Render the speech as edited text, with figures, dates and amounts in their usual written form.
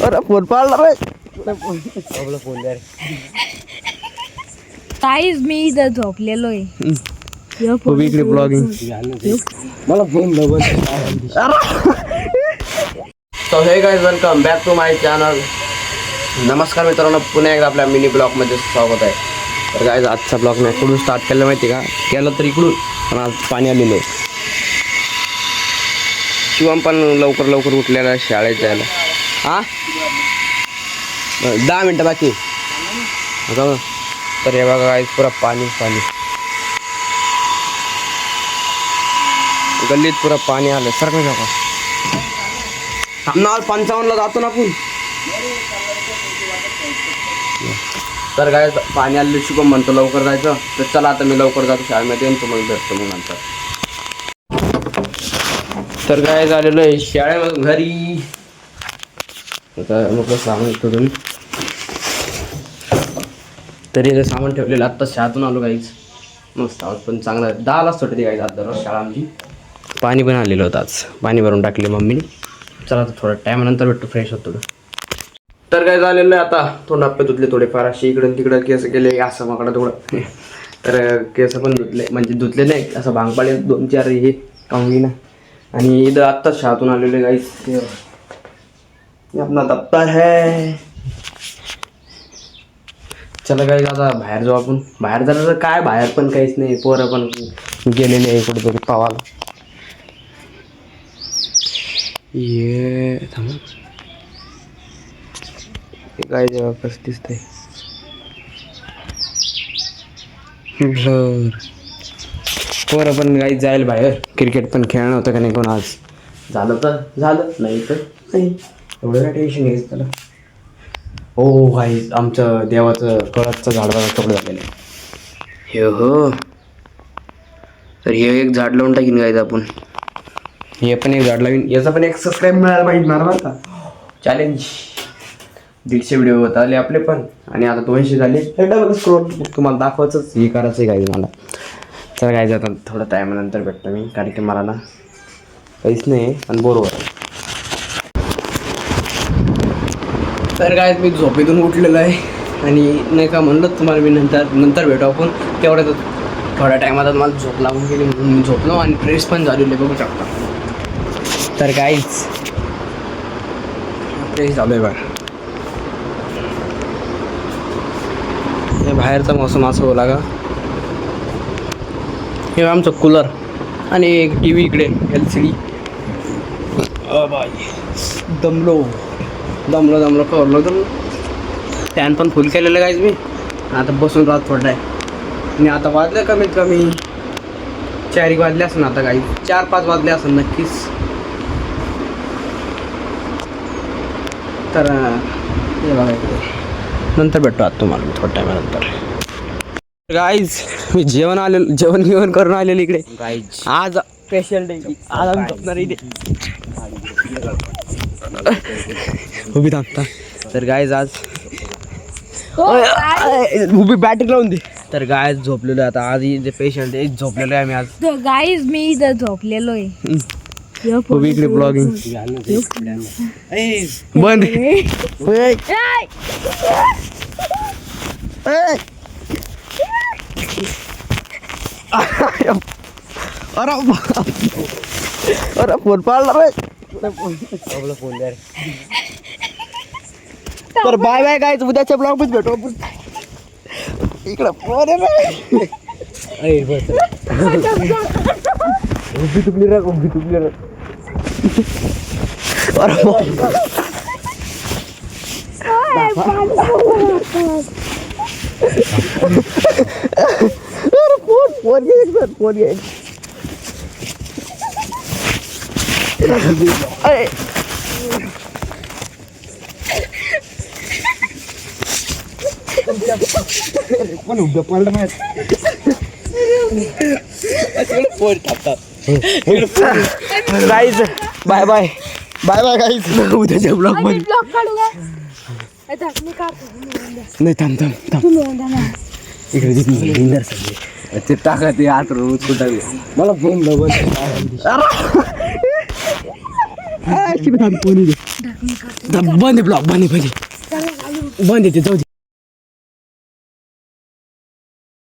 अरे फोन पाळला रे. काहीच मी इथं झोपलेलो आहे. इकडे ब्लॉगिंग मला phone so hey guys welcome back to my channel. नमस्कार मित्रांनो, पुन्हा एकदा आपल्या मिनी ब्लॉगमध्ये स्वागत आहे. तर गाइस आजचा ब्लॉग मी इकडून स्टार्ट केलं माहिती का, केलं तर इकडून, पण आज पाणी आलेलं आहे. शिवम पण लवकर लवकर उठलेला आहे शाळेत जायला. हां 10 मिनटं बाकी. तर हे बघा गाइस पुरा पाणी पाणी, गल्लीत पुरा पाणी आलं. सर नाही जाऊ थांबणार 55ला जातो ना आपण. तर काय पाणी आलेलं शुभम म्हणतो लवकर जायचं, तर चला आता मी लवकर जातो शाळेमध्ये आणि तुम्हाला भेटतो मग नंतर. तर काय झालेलं आहे शाळेमधून घरी. आता मग सामान ठेवून तरी हे सामान ठेवलेलं. आत्ता शाळेतून आलो गाईच. मस्त आवाज पण चांगला 10लाच सुटते गाईज. आज दररोज शाळा आमची. पाणी पण आलेलं होतं आज, पाणी भरून टाकले मम्मीने. चला आता थोडं टायमानंतर भेटतो, फ्रेश होतो. तर काय झालेलं आहे आता तोंड आपले धुतले थोडेफार, असे इकडं तिकडं केस गेले असं माकडं थोडं. तर केस पण धुतले, म्हणजे धुतले नाही असं भांग पाडले 2-4 हे कांगी ना. आणि इथं आत्ताच शाळेतून आलेले गाईच. आपला दप्तर है. चला गाईज आता बाहेर जाऊ आपण. बाहेर झालं तर काय, बाहेर पण काहीच नाही, पोरं पण गेलेले आहे कुठेतरी पावाला. ये थांब काय जेव्हा कसं दिसतंय ब्लर. पोरं पण काही जाईल बाहेर. क्रिकेट पण खेळणं होतं का नाही कोण आज. झालं तर झालं, नाही तर नाही. एवढं काय टेन्शन घ्यायचं त्याला. हो भाई आमचं देवाचं कळतचं झाड बघा कपडे झालेलं आहे. हे हो, तर हे एक झाड लावून टाकीन गायचं आपण. हे पण एक झाड लावीन. याचा पण एक सबस्क्राईब मिळायला पाहिजे बरं का. चॅलेंज 150 व्हिडिओ होत आले आपले पण, आणि आता 200 झाले. डबल स्क्रोल तुम्हाला दाखवायचंच हे करायचं आहे गायचं मला. तर काय जातं थोडं टायमानंतर भेटतो मी, कारण की मला ना काहीच नाही पण बोर. तर काय मी झोपेतून उठलेलं आहे आणि नाही का म्हणलं तुम्हाला मी नंतर भेटू आपण. तेवढ्यात थोड्या टायमात मला झोप लागून गेली म्हणून मी झोपलो आणि फ्रेश पण झालेले बघू शकता. तर काहीच फ्रेश झालो आहे बघा. हे बाहेरचा मोसम असं होला का. हे आमचं कूलर आणि एक TV इकडे LCD. बाई दमलो कवरलो. तर फॅन पण फुल केलेलं काहीच मी. आता बसून राहत थोडं आहे. आणि आता वाजले कमीत कमी 4 वाजले असं. आता काही 4-5 वाजले असं नक्कीच. तर हे बघा इकडे नंतर भेटतो आता तुम्हाला थोड्या टायमानंतर. गाईज मी जेवण करून आलेलं इकडे गाईज. आज स्पेशल डे. आज आम्ही झोपणार इथे. उभी थांबता. तर गाईज आज उभी बॅटरी लावून दे. तर गाईज झोपलेलो आहे आता. आज इथे पेशंट आहे, झोपलेलो आहे आम्ही आज. गाईज मी इथं झोपलेलो आहे. उभी इकडे ब्लॉगिंग बंद. अरे फोन पाळला रे. फोन द्या. तर बाय बाय गाईज, उद्याच्या ब्लॉग मध्ये भेटू आपण. इकडं फोन आहे रे. उभी तुपली रे. अरे फोन घे. पण उद्या पडलं माहिती. Guys bye bye guys. उद्याच्या ब्लॉग मध्ये नाही. थांब इकडे ते टाका ते आत उचकून टाकले. मला फोन बंद आहे ब्लॉग बंद आहे बंद आहे ते जाऊ दे.